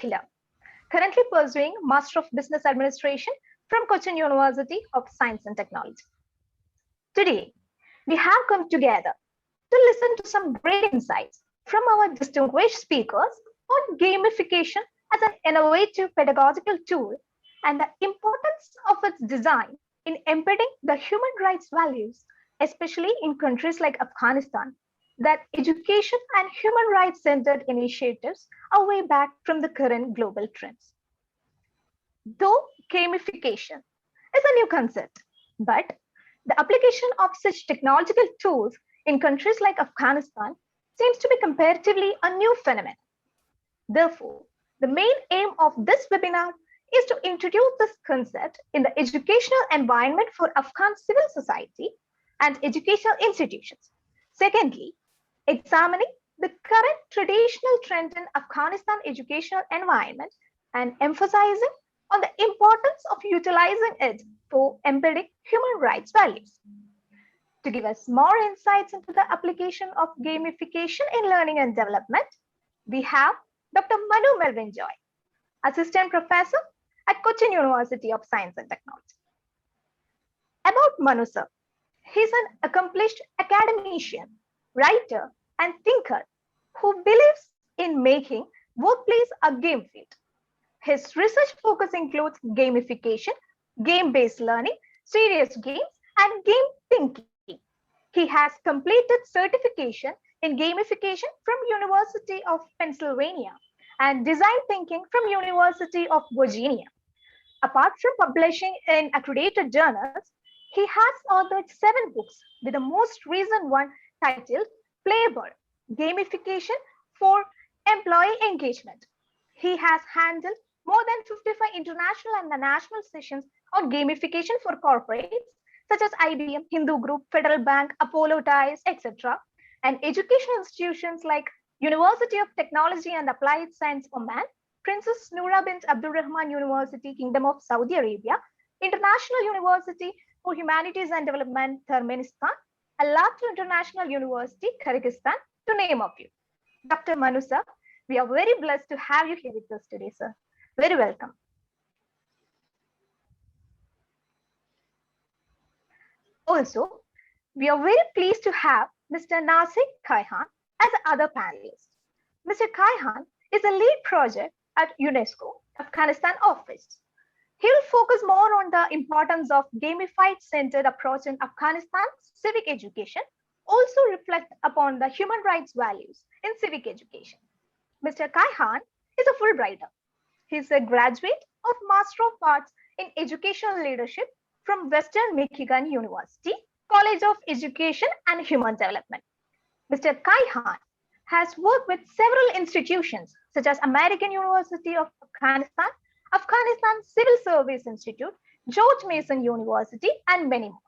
Akhila, currently pursuing Master of Business Administration from Cochin University of Science and Technology. Today, we have come together to listen to some great insights from our distinguished speakers on gamification as an innovative pedagogical tool and the importance of its design in embedding the human rights values, especially in countries like Afghanistan, that education and human rights centered initiatives are way back from the current global trends. Though gamification is a new concept, but the application of such technological tools in countries like Afghanistan seems to be comparatively a new phenomenon. Therefore, the main aim of this webinar is to introduce this concept in the educational environment for Afghan civil society and educational institutions. Secondly, examining the current traditional trend in Afghanistan educational environment and emphasizing on the importance of utilizing it for embedding human rights values. To give us more insights into the application of gamification in learning and development, we have Dr. Manu Melvin Joy, Assistant Professor at Cochin University of Science and Technology. About Manu sir, he's an accomplished academician, writer, and thinker who believes in making workplace a game field. His research focus includes gamification, game-based learning, serious games, and game thinking. He has completed certification in gamification from University of Pennsylvania and design thinking from University of Virginia. Apart from publishing in accredited journals, he has authored 7 books, with the most recent one titled Playbird, Gamification for Employee Engagement. He has handled more than 55 international and national sessions on gamification for corporates such as IBM, Hindu Group, Federal Bank, Apollo Ties, etc., and educational institutions like University of Technology and Applied Science, Oman, Princess Noura bint Abdulrahman University, Kingdom of Saudi Arabia, International University for Humanities and Development, Turkmenistan, Alatu International University, Kyrgyzstan, to name a few. Dr. Manu sir, we are very blessed to have you here with us today, sir. Very welcome. Also, we are very pleased to have Mr. Nasir Kaihan as other panelist. Mr. Kaihan is a lead project at UNESCO Afghanistan office. He will focus more on the importance of gamified-centered approach in Afghanistan's civic education, also reflect upon the human rights values in civic education. Mr. Kaihan is a Fulbrighter. He is a graduate of Master of Arts in Educational Leadership from Western Michigan University, College of Education and Human Development. Mr. Kaihan has worked with several institutions such as American University of Afghanistan, Afghanistan Civil Service Institute, George Mason University, and many more.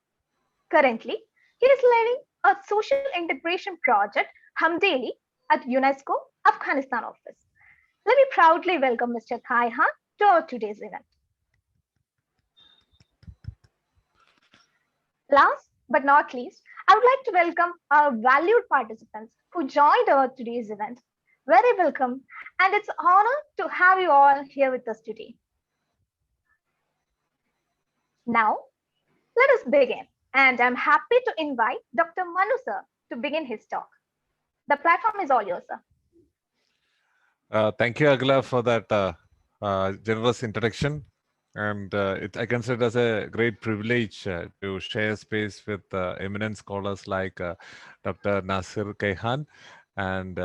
Currently, he is leading a social integration project, Hamdeli, at UNESCO Afghanistan office. Let me proudly welcome Mr. Kaihan to our today's event. Last but not least, I would like to welcome our valued participants who joined our today's event. Very welcome, and it's an honor to have you all here with us today. Now, let us begin, and I'm happy to invite Dr. Manu sir to begin his talk. The platform is all yours, sir. Thank you, Akhila, for that generous introduction. And I consider it as a great privilege to share space with eminent scholars like Dr. Nasir Kaihan. And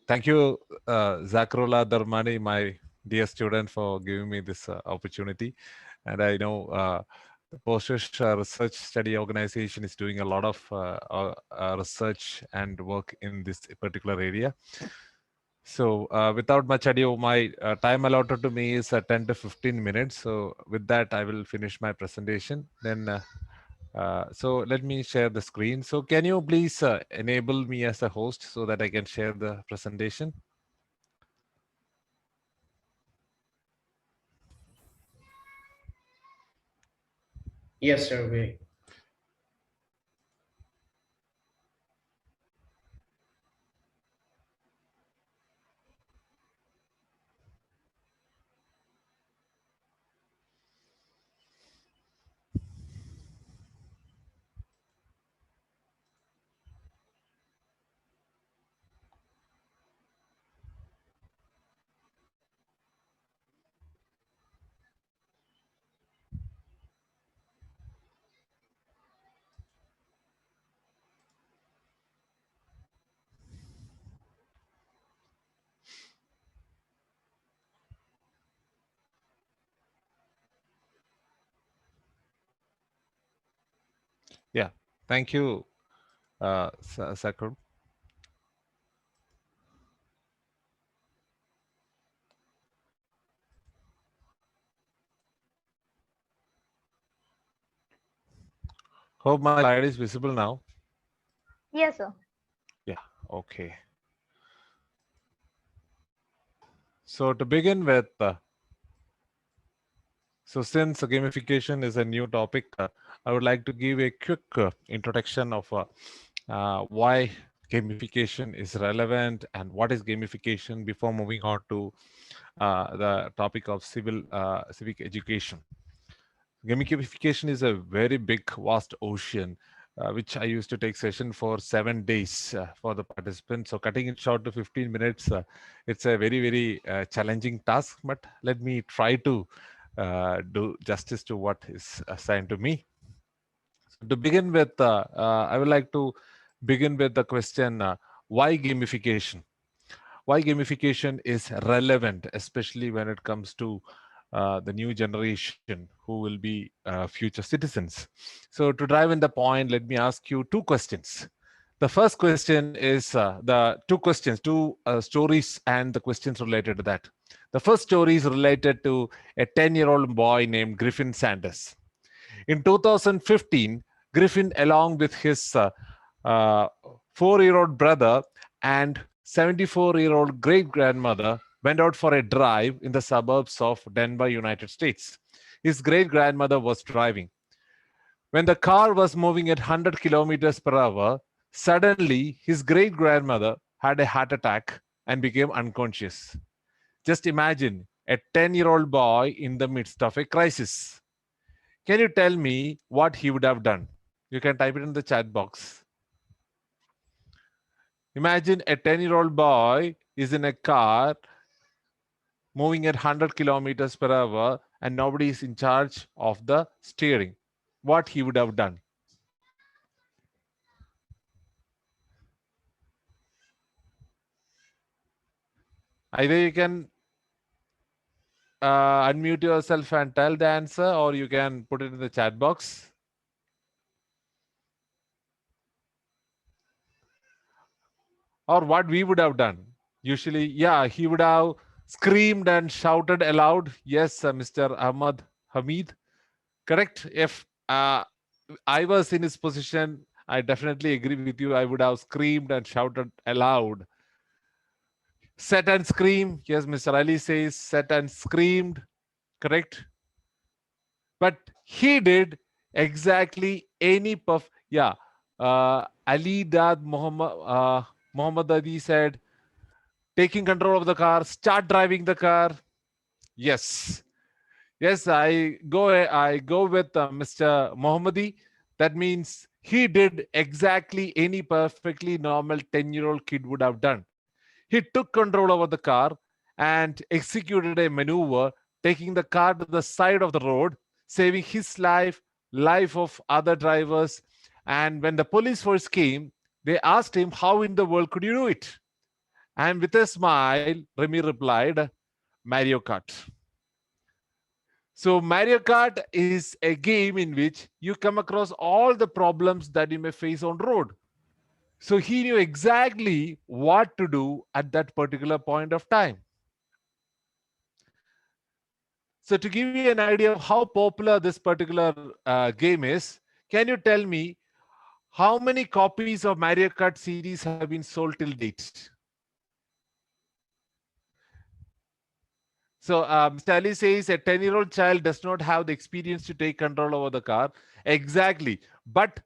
thank you, Zakarullah Darmani, my dear student, for giving me this opportunity. And I know the Post Research Study Organization is doing a lot of research and work in this particular area. So without much ado, my time allotted to me is 10 to 15 minutes. So with that, I will finish my presentation. Then, so let me share the screen. So can you please enable me as a host so that I can share the presentation? Yes, sir. We. Thank you, Sakar. Hope my slide is visible now. Yes, sir. Yeah, okay. So to begin with, so since gamification is a new topic, I would like to give a quick introduction of why gamification is relevant and what is gamification before moving on to the topic of civic education. Gamification is a very big, vast ocean, which I used to take session for 7 days for the participants. So cutting it short to 15 minutes, it's a very, very challenging task, but let me try to do justice to what is assigned to me. So to begin with, I would like to begin with the question, why gamification? Why gamification is relevant, especially when it comes to the new generation who will be future citizens. So, to drive in the point, let me ask you two questions. The first question is the two questions, two stories, and the questions related to that. The first story is related to a 10-year-old boy named Griffin Sanders. In 2015, Griffin, along with his 4-year-old brother and 74-year-old great grandmother, went out for a drive in the suburbs of Denver, United States. His great grandmother was driving. When the car was moving at 100 kilometers per hour, suddenly his great grandmother had a heart attack and became unconscious. Just imagine a 10-year-old boy in the midst of a crisis. Can you tell me what he would have done? You can type it in the chat box. Imagine a 10-year-old boy is in a car moving at 100 kilometers per hour and nobody is in charge of the steering. What he would have done? Either you can unmute yourself and tell the answer, or you can put it in the chat box. Or what we would have done. Usually, yeah, he would have screamed and shouted aloud. Yes, Mr. Ahmad Hamid. Correct. If I was in his position, I definitely agree with you. I would have screamed and shouted aloud. Set and scream. Yes, Mr. Ali says set and screamed. Correct. But he did exactly any puff. Yeah. Ali Dad Muhammad Adi said, taking control of the car, start driving the car. Yes. Yes, I go with Mr. Mohammadi. That means he did exactly any perfectly normal 10-year-old kid would have done. He took control over the car and executed a maneuver, taking the car to the side of the road, saving his life, life of other drivers. And when the police first came, they asked him, how in the world could you do it? And with a smile, Remy replied, Mario Kart. So Mario Kart is a game in which you come across all the problems that you may face on road. So he knew exactly what to do at that particular point of time. So to give you an idea of how popular this particular game is, can you tell me how many copies of Mario Kart series have been sold till date? So Mr. Ali says a 10-year-old child does not have the experience to take control over the car. Exactly. But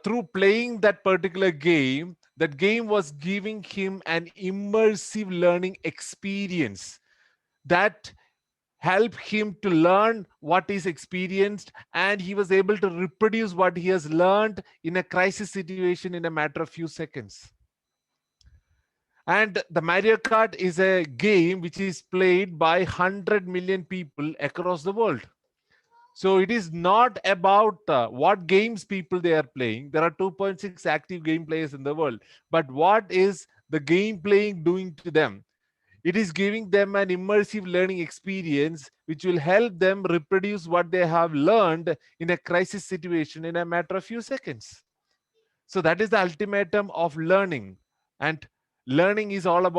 through playing that particular game, that game was giving him an immersive learning experience that helped him to learn what is experienced, and he was able to reproduce what he has learned in a crisis situation in a matter of few seconds. And the Mario Kart is a game which is played by 100 million people across the world. So it is not about what games people they are playing. There are 2.6 active game players in the world. But what is the game playing doing to them? It is giving them an immersive learning experience which will help them reproduce what they have learned in a crisis situation in a matter of few seconds. So that is the ultimatum of learning. And learning is all about